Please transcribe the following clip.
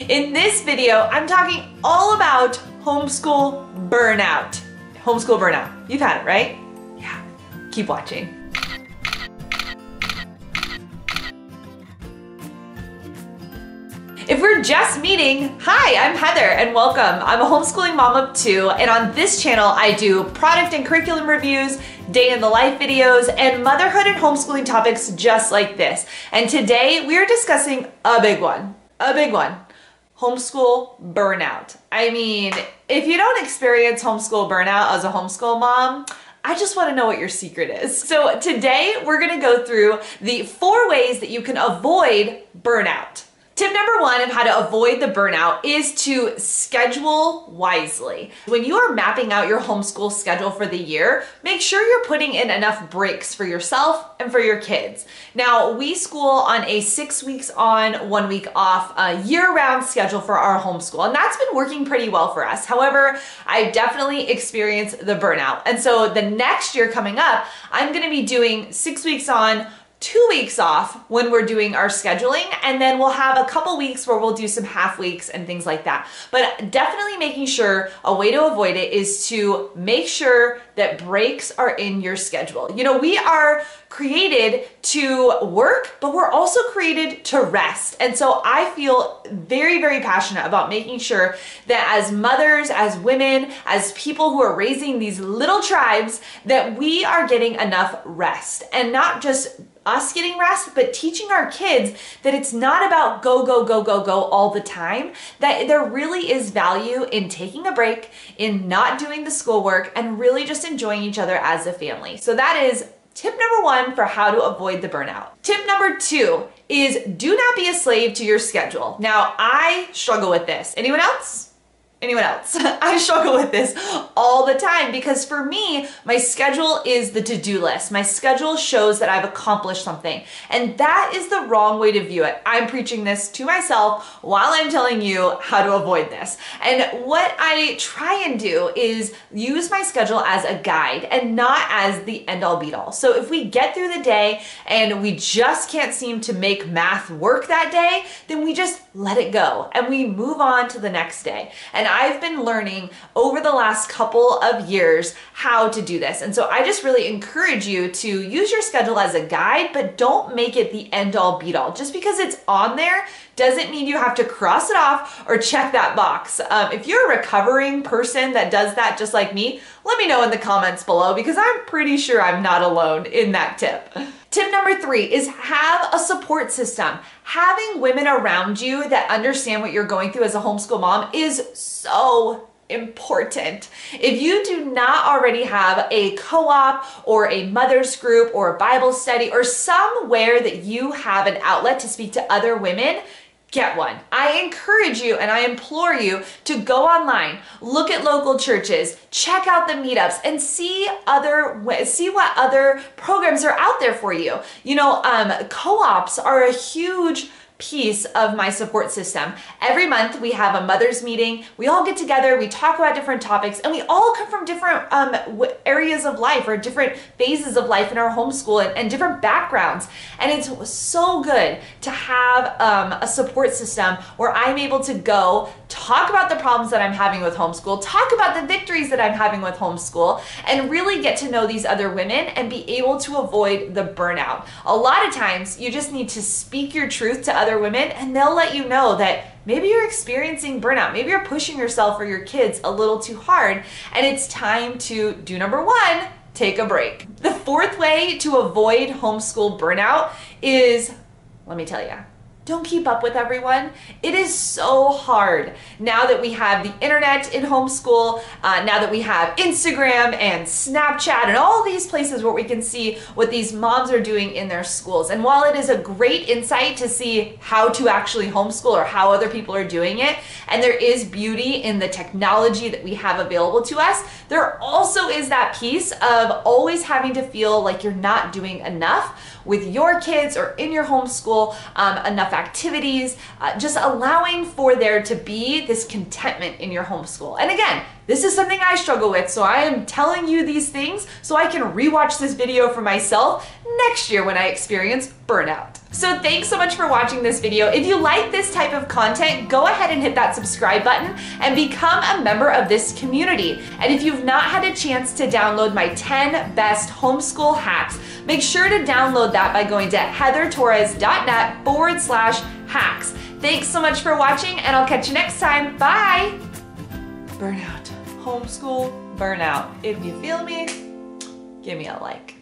In this video, I'm talking all about homeschool burnout. Homeschool burnout. You've had it, right? Yeah. Keep watching. If we're just meeting, hi, I'm Heather and welcome. I'm a homeschooling mom of two, and on this channel, I do product and curriculum reviews, day in the life videos, and motherhood and homeschooling topics just like this. And today we are discussing a big one. Homeschool burnout. I mean, if you don't experience homeschool burnout as a homeschool mom, I just want to know what your secret is. So today we're going to go through the 4 ways that you can avoid burnout. Tip number 1 of how to avoid the burnout is to schedule wisely. When you are mapping out your homeschool schedule for the year, make sure you're putting in enough breaks for yourself and for your kids. Now, we school on a 6 weeks on, 1 week off, year-round schedule for our homeschool, and that's been working pretty well for us. However, I definitely experienced the burnout. And so the next year coming up, I'm gonna be doing 6 weeks on, 2 weeks off when we're doing our scheduling, and then we'll have a couple weeks where we'll do some half weeks and things like that. But definitely making sure a way to avoid it is to make sure that breaks are in your schedule. You know, we are created to work, but we're also created to rest. And so I feel very, very passionate about making sure that as mothers, as women, as people who are raising these little tribes, that we are getting enough rest, and not just us getting rest, but teaching our kids that it's not about go, go, go, go, go all the time, that there really is value in taking a break, in not doing the schoolwork, and really just enjoying each other as a family. So that is tip number 1 for how to avoid the burnout. Tip number 2 is do not be a slave to your schedule. Now, I struggle with this. Anyone else? Anyone else? I struggle with this all the time because for me, my schedule is the to-do list. My schedule shows that I've accomplished something, and that is the wrong way to view it. I'm preaching this to myself while I'm telling you how to avoid this. And what I try and do is use my schedule as a guide and not as the end-all be-all. So if we get through the day and we just can't seem to make math work that day, then we just let it go and we move on to the next day. And I've been learning over the last couple of years how to do this. And so I just really encourage you to use your schedule as a guide, but don't make it the end all be all. Just because it's on there doesn't mean you have to cross it off or check that box. If you're a recovering person that does that just like me, let me know in the comments below because I'm pretty sure I'm not alone in that tip. Tip number 3 is have a support system. Having women around you that understand what you're going through as a homeschool mom is so important. If you do not already have a co-op or a mother's group or a Bible study or somewhere that you have an outlet to speak to other women, get one. I encourage you and I implore you to go online, look at local churches, check out the meetups, and see what other programs are out there for you. You know, co-ops are a huge piece of my support system. Every month we have a mother's meeting. We all get together, we talk about different topics, and we all come from different areas of life or different phases of life in our homeschool and different backgrounds. And it's so good to have a support system where I'm able to go talk about the problems that I'm having with homeschool, talk about the victories that I'm having with homeschool, and really get to know these other women and be able to avoid the burnout. A lot of times you just need to speak your truth to other women and they'll let you know that maybe you're experiencing burnout. Maybe you're pushing yourself or your kids a little too hard and it's time to do number 1, take a break. The 4th way to avoid homeschool burnout is, let me tell you, don't keep up with everyone. It is so hard now that we have the internet in homeschool, now that we have Instagram and Snapchat and all these places where we can see what these moms are doing in their schools. And while it is a great insight to see how to actually homeschool or how other people are doing it, and there is beauty in the technology that we have available to us, there also is that piece of always having to feel like you're not doing enough with your kids or in your homeschool, enough activities, just allowing for there to be this contentment in your homeschool. And again, This is something I struggle with, so I am telling you these things so I can rewatch this video for myself next year when I experience burnout. So thanks so much for watching this video. If you like this type of content, go ahead and hit that subscribe button and become a member of this community. And if you've not had a chance to download my 10 best homeschool hacks, make sure to download that by going to heathertorres.net/hacks. Thanks so much for watching, and I'll catch you next time. Bye! Burnout, homeschool, burnout. If you feel me, give me a like.